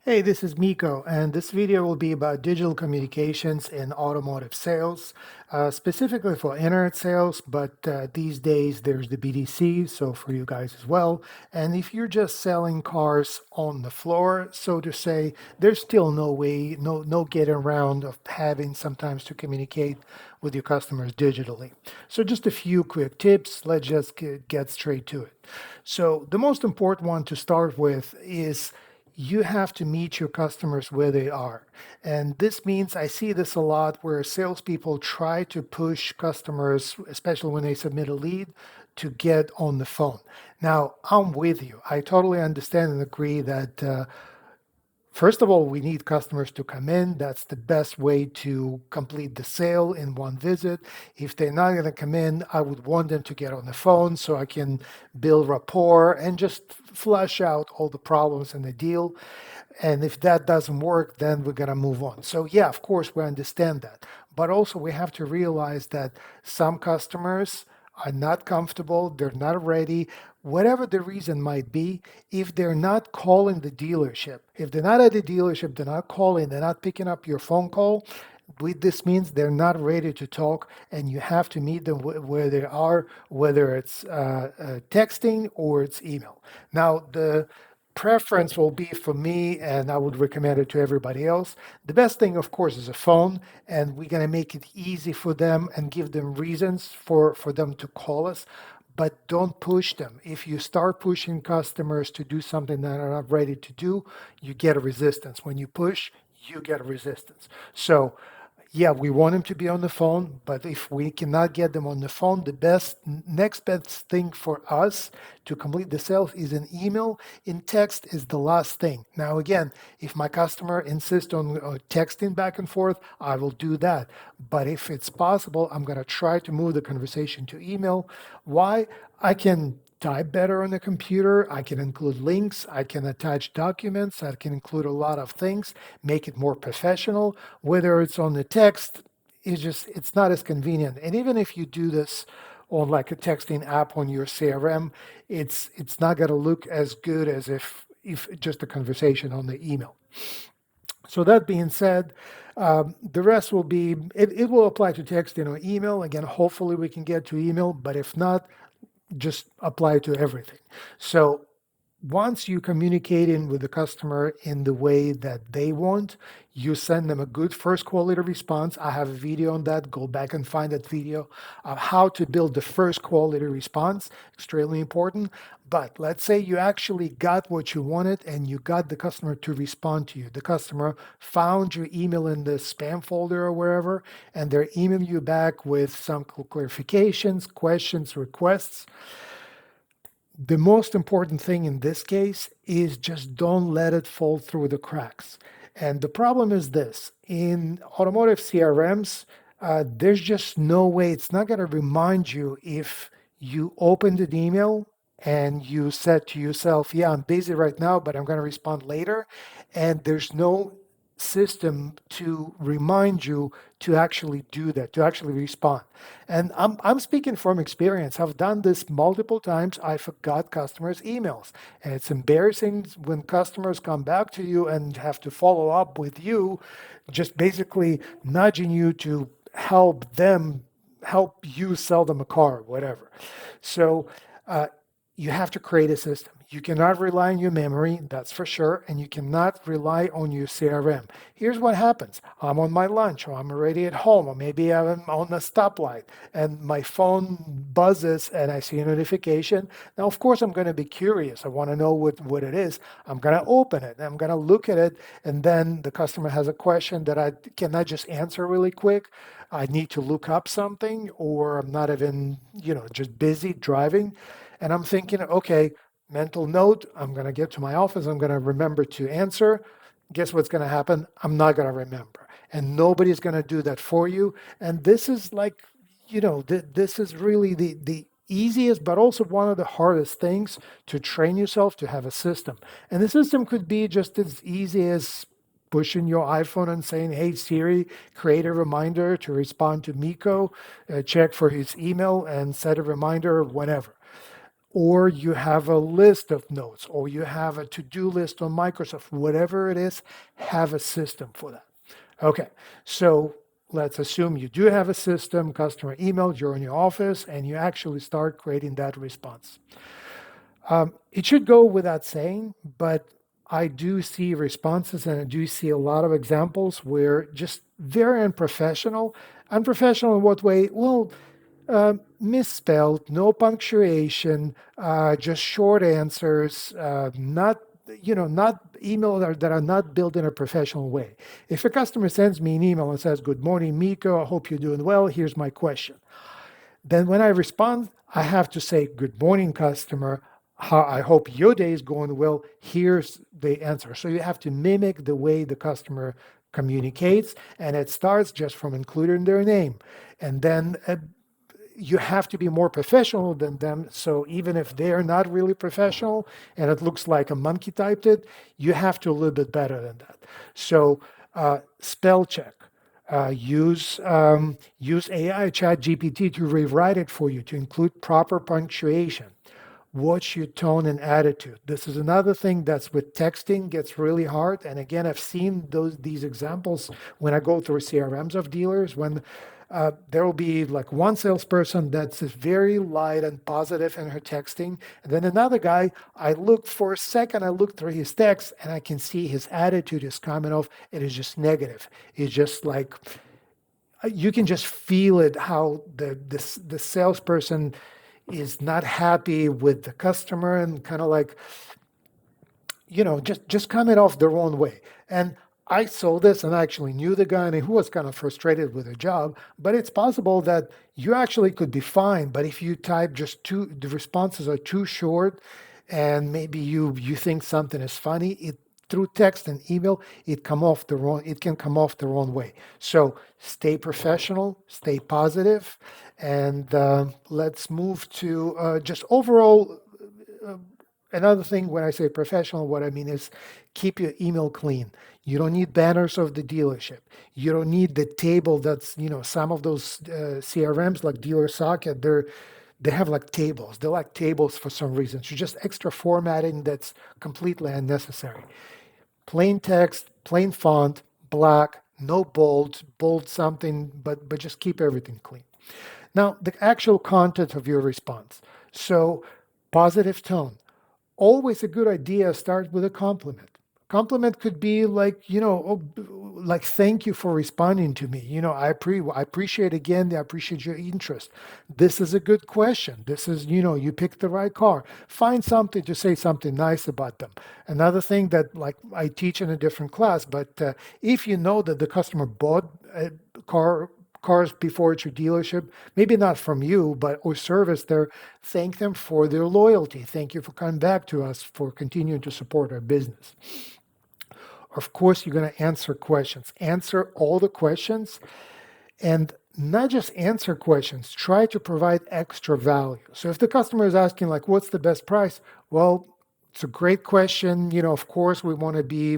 Hey, this is Miko, and this video will be about digital communications in automotive sales, specifically for internet sales, but these days there's the BDC, so for you guys as well. And if you're just selling cars on the floor, so to say, there's still no way, no getting around of having sometimes to communicate with your customers digitally. So just a few quick tips. Let's just get straight to it. So the most important one to start with is you have to meet your customers where they are. And this means I see this a lot where salespeople try to push customers, especially when they submit a lead, to get on the phone. Now, I'm with you. I totally understand and agree that first of all, we need customers to come in. That's the best way to complete the sale in one visit. If they're not going to come in, I would want them to get on the phone so I can build rapport and just flush out all the problems in the deal. And if that doesn't work, then we're going to move on. So, yeah, of course, we understand that. But also, we have to realize that some customers are not comfortable, they're not ready, whatever the reason might be. If they're not calling the dealership, if they're not at the dealership, they're not calling, they're not picking up your phone call, this means they're not ready to talk, and you have to meet them where they are, whether it's texting or it's email. Now, the preference will be for me, and I would recommend it to everybody else. The best thing, of course, is a phone, and we're going to make it easy for them and give them reasons for them to call us. But don't push them. If you start pushing customers to do something that are not ready to do, you get a resistance. When you push, you get a resistance. So yeah, we want them to be on the phone, but if we cannot get them on the phone, the next best thing for us to complete the sales is an email. In text is the last thing. Now, again, if my customer insists on texting back and forth, I will do that. But if it's possible, I'm going to try to move the conversation to email. Why? I can type better on the computer. I can include links. I can attach documents. I can include a lot of things, make it more professional. Whether it's on the text, it's not as convenient. And even if you do this on like a texting app on your CRM, it's not going to look as good as if just a conversation on the email. So that being said, the rest will be it will apply to texting or email. Again, hopefully we can get to email, but if not, just apply to everything. So once you communicating with the customer in the way that they want, you send them a good first quality response. I have a video on that. Go back and find that video of how to build the first quality response. Extremely important. But let's say you actually got what you wanted and you got the customer to respond to you. The customer found your email in the spam folder or wherever, and they're emailing you back with some clarifications, questions, requests. The most important thing in this case is just don't let it fall through the cracks. And the problem is this in automotive CRMs, there's just no way, it's not going to remind you if you opened an email and you said to yourself, yeah, I'm busy right now, but I'm going to respond later. And there's no system to remind you to actually do that, to actually respond. And I'm speaking from experience. I've done this multiple times. I forgot customers' emails. And it's embarrassing when customers come back to you and have to follow up with you, just basically nudging you to help you sell them a car, whatever. So uh, you have to create a system. You cannot rely on your memory, that's for sure, and you cannot rely on your CRM. Here's what happens. I'm on my lunch, or I'm already at home, or maybe I'm on a stoplight, and my phone buzzes and I see a notification. Now, of course, I'm going to be curious. I want to know what it is. I'm going to open it, I'm going to look at it, and then the customer has a question that I cannot just answer really quick. I need to look up something, or I'm not even, just busy driving. And I'm thinking, okay, mental note, I'm going to get to my office, I'm going to remember to answer. Guess what's going to happen? I'm not going to remember. And nobody's going to do that for you. And this is like, this is really the easiest, but also one of the hardest things to train yourself to have a system. And the system could be just as easy as pushing your iPhone and saying, hey, Siri, create a reminder to respond to Miko, check for his email and set a reminder whenever. or you have a list of notes, or you have a to-do list on Microsoft, whatever it is, have a system for that. Okay, so let's assume you do have a system, customer emailed, you're in your office, and you actually start creating that response. It should go without saying, but I do see responses and I do see a lot of examples where just very unprofessional. Unprofessional in what way? Well, misspelled, no punctuation, just short answers, not not email that are not built in a professional way. If a customer sends me an email and says, "Good morning, Miko. I hope you're doing well. Here's my question." Then when I respond, I have to say, "Good morning, customer. I hope your day is going well. Here's the answer." So you have to mimic the way the customer communicates, and it starts just from including their name. And then you have to be more professional than them. So even if they're not really professional and it looks like a monkey typed it, you have to a little bit better than that. So spell check. Use AI Chat GPT to rewrite it for you to include proper punctuation. Watch your tone and attitude. This is another thing that's with texting gets really hard. And again, I've seen these examples when I go through CRMs of dealers when there will be like one salesperson that's very light and positive in her texting. And then another guy, I look for a second, I look through his text and I can see his attitude is coming off. It is just negative. It's just like, you can just feel it how the salesperson is not happy with the customer and kind of like just coming off the wrong way. And I saw this and I actually knew the guy and he was kind of frustrated with the job, but it's possible that you actually could be fine. But if you type just the responses are too short and maybe you think something is funny, it through text and email, it can come off the wrong way. So stay professional, stay positive, and let's move to just overall. Another thing, when I say professional, what I mean is keep your email clean. You don't need banners of the dealership. You don't need the table that's, some of those CRMs like Dealer Socket, they have like tables. They like tables for some reason. So just extra formatting that's completely unnecessary. Plain text, plain font, black, no bold something, but just keep everything clean. Now, the actual content of your response. So positive tone. Always a good idea start with a compliment. Compliment could be like, like thank you for responding to me. I appreciate again, I appreciate your interest. This is a good question. This is, you picked the right car. Find something to say something nice about them. Another thing that like I teach in a different class, but if you know that the customer bought a cars before it's your dealership, maybe not from you, but or service there, thank them for their loyalty. Thank you for coming back to us, for continuing to support our business. Of course, you're going to answer questions. Answer all the questions and not just answer questions, try to provide extra value. So if the customer is asking like, what's the best price? Well, it's a great question. Of course, we want to be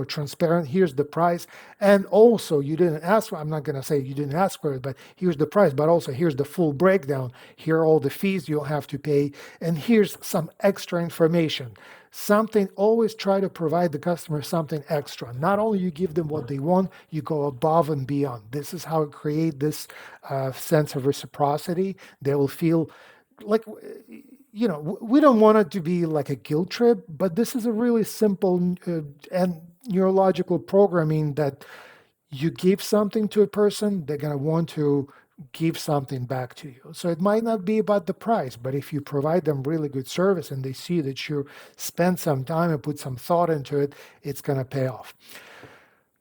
transparent. Here's the price. And also, you didn't ask for, I'm not going to say you didn't ask for it, but here's the price. But also, here's the full breakdown. Here are all the fees you'll have to pay. And here's some extra information. Something, always try to provide the customer something extra. Not only you give them what they want, you go above and beyond. This is how it create this sense of reciprocity. They will feel like, we don't want it to be like a guilt trip, but this is a really simple and neurological programming that you give something to a person, they're going to want to give something back to you. So it might not be about the price, but if you provide them really good service and they see that you spend some time and put some thought into it, it's going to pay off.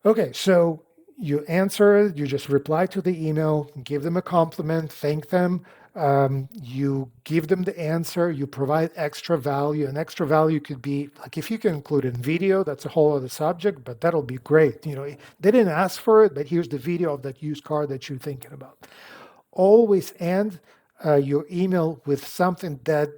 Okay, so you answer, you just reply to the email, give them a compliment, thank them. You give them the answer, you provide extra value. And extra value could be like if you can include in video, that's a whole other subject, but that'll be great. They didn't ask for it, but here's the video of that used car that you're thinking about. Always end your email with something that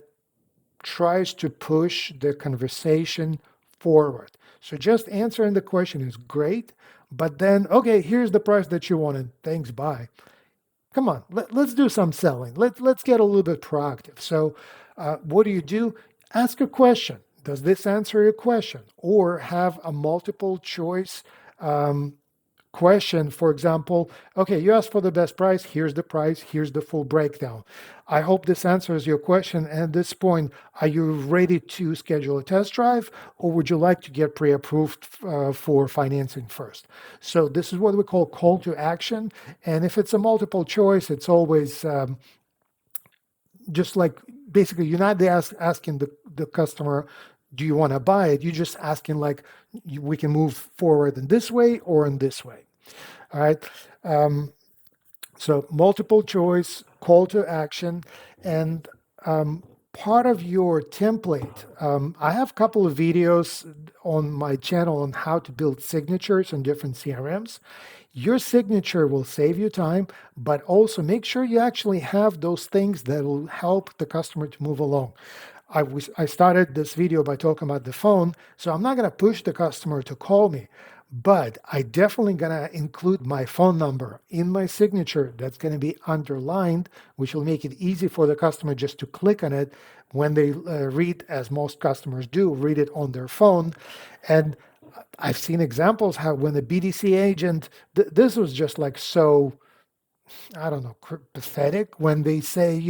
tries to push the conversation forward. So just answering the question is great, but then, okay, here's the price that you wanted. Thanks, bye. Come on, let's do some selling. Let's get a little bit proactive. So What do? Ask a question. Does this answer your question? Or have a multiple choice question. For example, okay, you asked for the best price, here's the full breakdown. I hope this answers your question. And at this point, are you ready to schedule a test drive, or would you like to get pre-approved for financing first? So this is what we call to action. And if it's a multiple choice, it's always just like, basically, you're not asking the customer, do you want to buy it? You're just asking like, we can move forward in this way or in this way. All right. So multiple choice, call to action, and part of your template. I have a couple of videos on my channel on how to build signatures in different CRMs. Your signature will save you time, but also make sure you actually have those things that will help the customer to move along. I started this video by talking about the phone, so I'm not going to push the customer to call me, but I definitely going to include my phone number in my signature. That's going to be underlined, which will make it easy for the customer just to click on it when they read, as most customers do, read it on their phone. And I've seen examples how when the BDC agent, this was just like so, I don't know, pathetic when they say,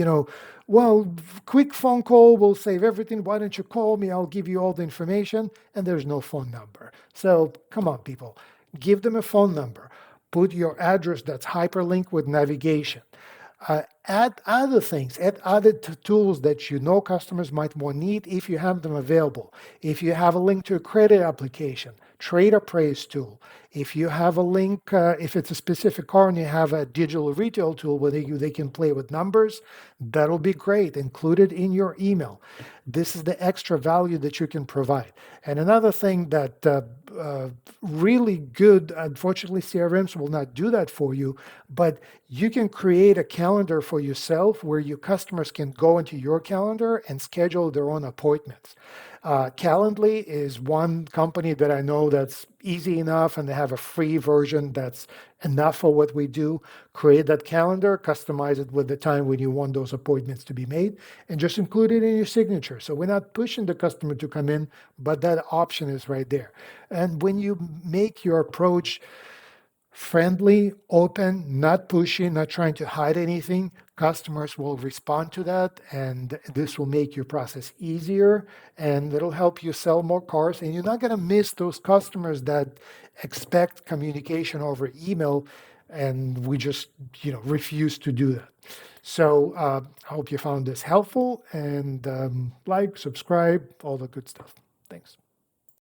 well, quick phone call will save everything. Why don't you call me? I'll give you all the information. And there's no phone number. So come on, people, give them a phone number. Put your address that's hyperlinked with navigation. Add other things, add other tools that customers might more need if you have them available. If you have a link to a credit application, trade appraise tool. If you have a link, if it's a specific car and you have a digital retail tool where they can play with numbers, that'll be great. Include it in your email. This is the extra value that you can provide. And another thing that really good, unfortunately, CRMs will not do that for you, but you can create a calendar for yourself where your customers can go into your calendar and schedule their own appointments. Calendly is one company that I know that's easy enough, and they have a free version that's enough for what we do. Create that calendar, customize it with the time when you want those appointments to be made, and just include it in your signature. So we're not pushing the customer to come in, but that option is right there. And when you make your approach friendly, open, not pushy, not trying to hide anything, customers will respond to that, and this will make your process easier, and it'll help you sell more cars. And you're not going to miss those customers that expect communication over email, and we just refuse to do that. So I hope you found this helpful, and like, subscribe, all the good stuff. Thanks.